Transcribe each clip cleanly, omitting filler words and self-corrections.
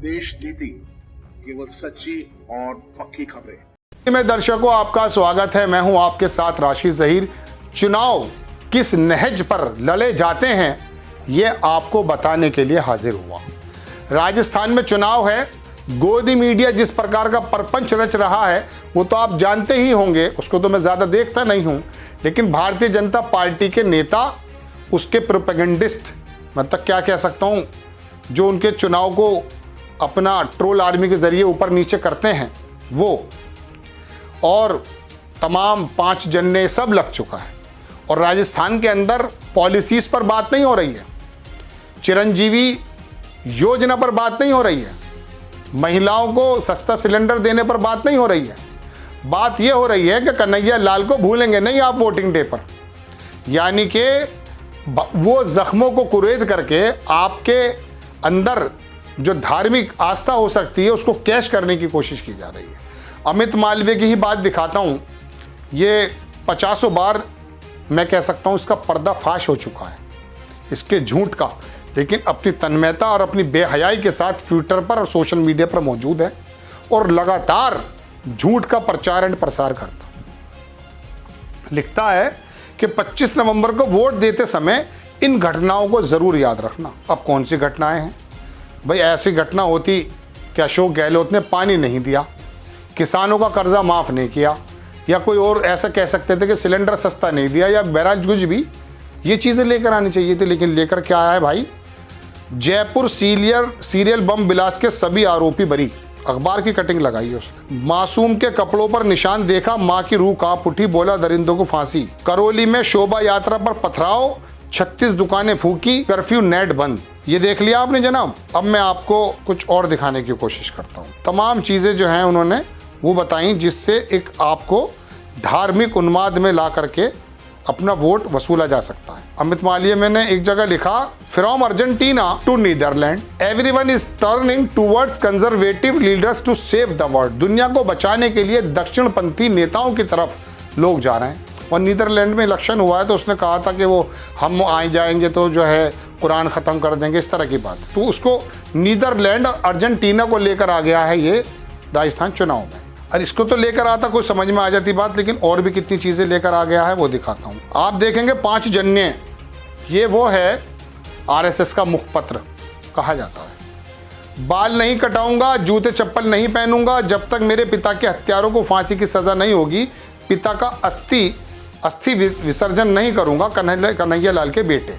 देश नीति, केवल सच्ची और पक्की खबरें। में दर्शकों आपका स्वागत है। मैं हूं आपके साथ राशिद ज़हीर। चुनाव किस नहज पर लड़े जाते हैं ये आपको बताने के लिए हाजिर हुआ। राजस्थान में चुनाव है। गोदी मीडिया जिस प्रकार का परपंच रच रहा है वो तो आप जानते ही होंगे, उसको तो मैं ज़्यादा देखता नहीं हूं, लेकिन भारतीय जनता पार्टी के नेता, उसके प्रोपेगेंडिस्ट, मतलब क्या कह सकता हूं, जो उनके चुनाव को अपना ट्रोल आर्मी के जरिए ऊपर नीचे करते हैं वो, और तमाम 5 जन्ने सब लग चुका है। और राजस्थान के अंदर पॉलिसीज पर बात नहीं हो रही है, चिरंजीवी योजना पर बात नहीं हो रही है, महिलाओं को सस्ता सिलेंडर देने पर बात नहीं हो रही है। बात यह हो रही है कि कन्हैया लाल को भूलेंगे नहीं आप वोटिंग डे पर, यानी कि वो जख्मों को कुरेद करके आपके अंदर जो धार्मिक आस्था हो सकती है उसको कैश करने की कोशिश की जा रही है। अमित मालवीय की ही बात दिखाता हूं, ये 50 बार मैं कह सकता हूं इसका पर्दाफाश हो चुका है, इसके झूठ का, लेकिन अपनी तन्मयता और अपनी बेहयाई के साथ ट्विटर पर और सोशल मीडिया पर मौजूद है और लगातार झूठ का प्रचार एंड प्रसार करता। लिखता है कि 25 नवंबर को वोट देते समय इन घटनाओं को जरूर याद रखना। अब कौन सी घटनाएं हैं भाई? ऐसी घटना होती कि अशोक गहलोत ने पानी नहीं दिया, किसानों का कर्जा माफ नहीं किया, या कोई और ऐसा कह सकते थे कि सिलेंडर सस्ता नहीं दिया, या बहरहाल कुछ भी ये चीज़ें लेकर आनी चाहिए थी, लेकिन लेकर क्या आया है भाई? जयपुर सीरियल बम ब्लास्ट के सभी आरोपी बरी। अखबार की कटिंग लगाई है उसने। मासूम के कपड़ों पर निशान देखा, मां की रूह कांप उठी, बोला दरिंदों को फांसी। करौली में शोभा यात्रा पर पथराव, 36 दुकानें फूकी, कर्फ्यू नेट बंद। ये देख लिया आपने जनाब। अब मैं आपको कुछ और दिखाने की कोशिश करता हूँ। तमाम चीज़ें जो हैं उन्होंने वो बताई जिससे एक आपको धार्मिक उन्माद में ला करके अपना वोट वसूला जा सकता है। अमित मालवीय मैंने एक जगह लिखा, from Argentina to Netherland everyone is turning towards conservative leaders to save the world. दुनिया को बचाने के लिए दक्षिणपंथी नेताओं की तरफ लोग जा रहे हैं। और नीदरलैंड में इलेक्शन हुआ है तो उसने कहा था कि वो हम आ जाएंगे तो जो है कुरान ख़त्म कर देंगे, इस तरह की बात। तो उसको नीदरलैंड और अर्जेंटीना को लेकर आ गया है ये राजस्थान चुनाव में। और इसको तो लेकर आता कोई समझ में आ जाती बात, लेकिन और भी कितनी चीज़ें लेकर आ गया है वो दिखाता हूँ। आप देखेंगे 5 जन्य, ये वो है आरएसएस का मुखपत्र कहा जाता है। बाल नहीं कटाऊंगा, जूते चप्पल नहीं पहनूंगा जब तक मेरे पिता के हत्यारों को फांसी की सज़ा नहीं होगी। पिता का अस्थि विसर्जन नहीं करूंगा, कन्हैया लाल के बेटे।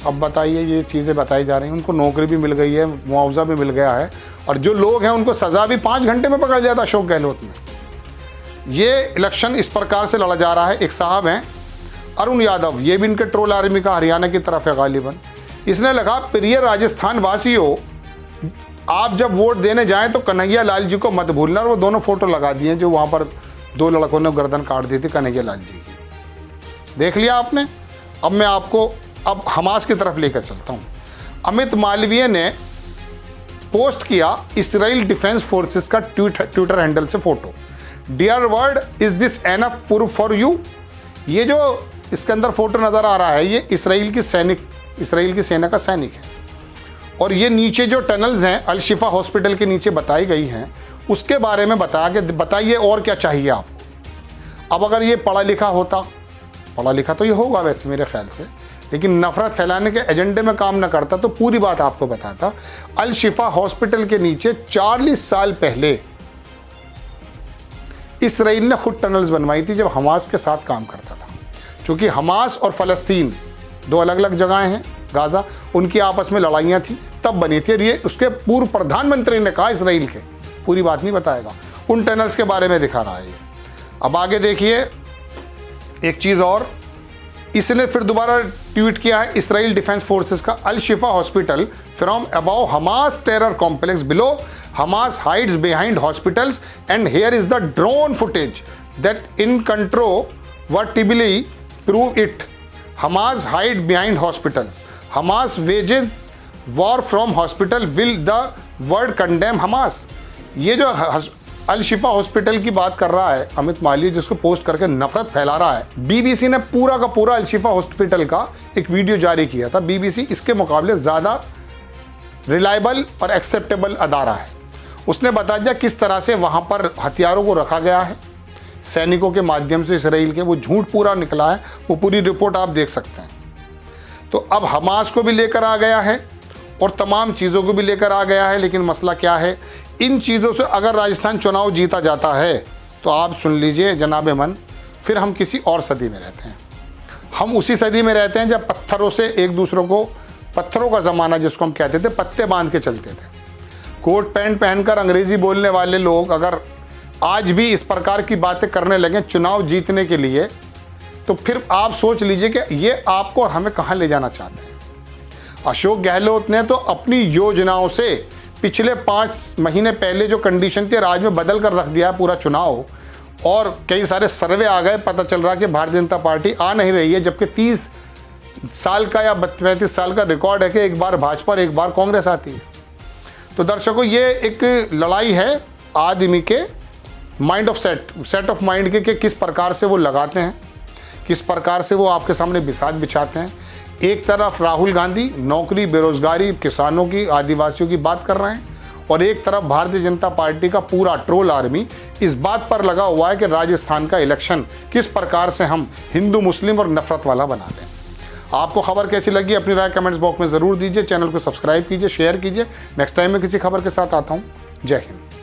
अब बताइए, ये चीज़ें बताई जा रही हैं। उनको नौकरी भी मिल गई है, मुआवजा भी मिल गया है, और जो लोग हैं उनको सज़ा भी 5 घंटे में पकड़ लिया था अशोक गहलोत ने। ये इलेक्शन इस प्रकार से लड़ा जा रहा है। एक साहब हैं अरुण यादव, ये भी इनके ट्रोल आर्मी का हरियाणा की तरफ है गालिबन। इसने लगा, प्रिय राजस्थान वासियों, आप जब वोट देने जाएं तो कन्हैया लाल जी को मत भूलना। और वो दोनों फोटो लगा दिए जो वहाँ पर 2 लड़कों ने गर्दन काट दी थी कन्हैया लाल जी की। देख लिया आपने। अब मैं आपको अब हमास की तरफ लेकर चलता हूँ। अमित मालवीय ने पोस्ट किया इजराइल डिफेंस फोर्सेस का ट्विटर हैंडल से photo. Dear world, is this enough proof for you? ये जो इसके अंदर फोटो नजर आ रहा है ये इजराइल की सेना का सैनिक है। और ये नीचे जो टनल्स हैं अल शिफा हॉस्पिटल के नीचे बताई गई हैं उसके बारे में बताइए और क्या चाहिए आपको। अब अगर ये पढ़ा लिखा तो ये होगा वैसे मेरे ख्याल से, लेकिन नफरत फैलाने के एजेंडे में काम न करता तो पूरी बात आपको बताता। अल शिफा हॉस्पिटल के नीचे 40 साल पहले इसराइल ने खुद टनल्स बनवाई थी जब हमास के साथ काम करता था। क्योंकि हमास और फ़लस्तीन 2 अलग अलग जगहें हैं, गाज़ा, उनकी आपस में लड़ाइयाँ थी तब बनी थी। और ये उसके पूर्व प्रधानमंत्री ने कहा इसराइल के, पूरी बात नहीं बताएगा, उन टनल्स के बारे में दिखा रहा है ये। अब आगे देखिए एक चीज़ और, इसने फिर दोबारा ट्वीट किया है, इसराइल डिफेंस फोर्सेस का Al Shifa hospital from above Hamas terror complex below, Hamas hides behind hospitals and here is the drone footage that incontrovertibly prove it. Hamas hide behind hospitals, Hamas wages war from hospital, will the world condemn Hamas. ये जो अल Shifa hospital की बात कर रहा है अमित मालवीय, जिसको post करके नफरत फैला रहा है, बीबीसी ने पूरा का पूरा अल शिफा हॉस्पिटल का एक वीडियो जारी किया था। बीबीसी इसके मुकाबले ज़्यादा रिलायबल और एक्सेप्टेबल अदारा है। उसने बता दिया किस तरह से वहाँ पर हथियारों को रखा गया है सैनिकों के माध्यम से इसराइल के। वो झूठ पूरा निकला है, वो पूरी रिपोर्ट आप देख सकते हैं। तो अब हमास को भी लेकर आ गया है और तमाम चीज़ों को भी लेकर आ गया है। लेकिन मसला क्या है, इन चीज़ों से अगर राजस्थान चुनाव जीता जाता है तो आप सुन लीजिए जनाब मन, फिर हम किसी और सदी में रहते हैं। हम उसी सदी में रहते हैं जब पत्थरों से एक दूसरों को, पत्थरों का ज़माना जिसको हम कहते थे, पत्ते बांध के चलते थे। कोट पैंट पहनकर अंग्रेज़ी बोलने वाले लोग अगर आज भी इस प्रकार की बातें करने लगे चुनाव जीतने के लिए, तो फिर आप सोच लीजिए कि ये आपको और हमें कहाँ ले जाना चाहते हैं। अशोक गहलोत ने तो अपनी योजनाओं से पिछले 5 महीने पहले जो कंडीशन थी राज्य में बदल कर रख दिया है पूरा चुनाव। और कई सारे सर्वे आ गए, पता चल रहा है कि भारतीय जनता पार्टी आ नहीं रही है, जबकि 30 साल का या 35 साल का रिकॉर्ड है कि एक बार भाजपा और एक बार कांग्रेस आती है। तो दर्शकों, ये एक लड़ाई है आदमी के mind of set of mind के किस प्रकार से वो लगाते हैं, किस प्रकार से वो आपके सामने बिसात बिछाते हैं। एक तरफ राहुल गांधी नौकरी, बेरोजगारी, किसानों की, आदिवासियों की बात कर रहे हैं, और एक तरफ भारतीय जनता पार्टी का पूरा ट्रोल आर्मी इस बात पर लगा हुआ है कि राजस्थान का इलेक्शन किस प्रकार से हम हिंदू मुस्लिम और नफरत वाला बना दें। आपको खबर कैसी लगी अपनी राय कमेंट्स बॉक्स में ज़रूर दीजिए। चैनल को सब्सक्राइब कीजिए, शेयर कीजिए। नेक्स्ट टाइम मैं किसी खबर के साथ आता हूँ। जय हिंद।